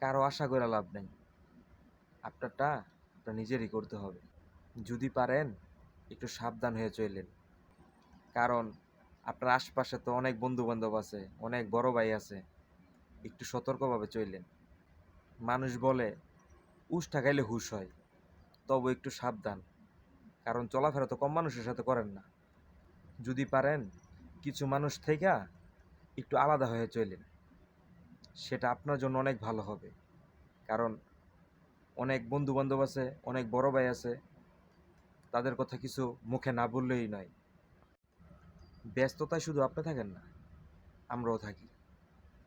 কারো আশা করে লাভ নেই। আপনারটা আপনার নিজেরই করতে হবে। যদি পারেন একটু সাবধান হয়ে চলেন, কারণ আপনার আশপাশে তো অনেক বন্ধু বান্ধব আছে, অনেক বড় ভাই আছে। একটু সতর্কভাবে চলেন। মানুষ বলে উষ্টা খাইলে হুঁশ হয়, তবু একটু সাবধান, কারণ চলাফেরা তো কম মানুষের সাথে করেন না। যদি পারেন কিছু মানুষ থেকে একটু আলাদা হয়ে চলেন, সেটা আপনার জন্য অনেক ভালো হবে। কারণ অনেক বন্ধু বান্ধব আছে, অনেক বড় ভাই আছে, তাদের কথা কিছু মুখে না বললেই নয়। ব্যস্ততায় শুধু আপনি থাকেন না, আমরাও থাকি।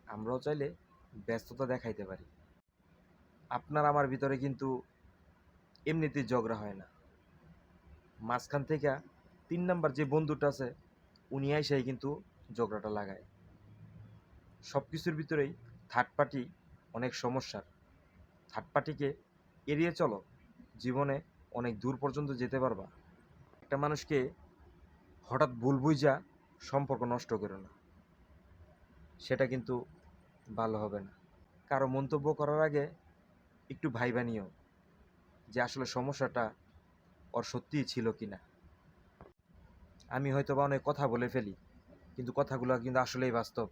আমরাও চাইলে ব্যস্ততা দেখাইতে পারি। আপনার আমার ভিতরে কিন্তু এমনিতেই ঝগড়া হয় না। মাঝখান থেকে ৩ নাম্বার যে বন্ধুটা আছে, উনি আইসাই কিন্তু ঝগড়াটা লাগায়। সব কিছুর ভিতরেই থার্ড পার্টি অনেক সমস্যার। থার্ড পার্টিকে এড়িয়ে চলো, জীবনে অনেক দূর পর্যন্ত যেতে পারবা। একটা মানুষকে হঠাৎ ভুল বুইঝা সম্পর্ক নষ্ট করো না, সেটা কিন্তু ভালো হবে না। কারো মন্তব্য করার আগে একটু ভাইবা নিও যে আসলে সমস্যাটা ওর সত্যিই ছিল কিনা। আমি হয়তো বা অনেক কথা বলে ফেলি, কিন্তু কথাগুলো কিন্তু আসলেই বাস্তব।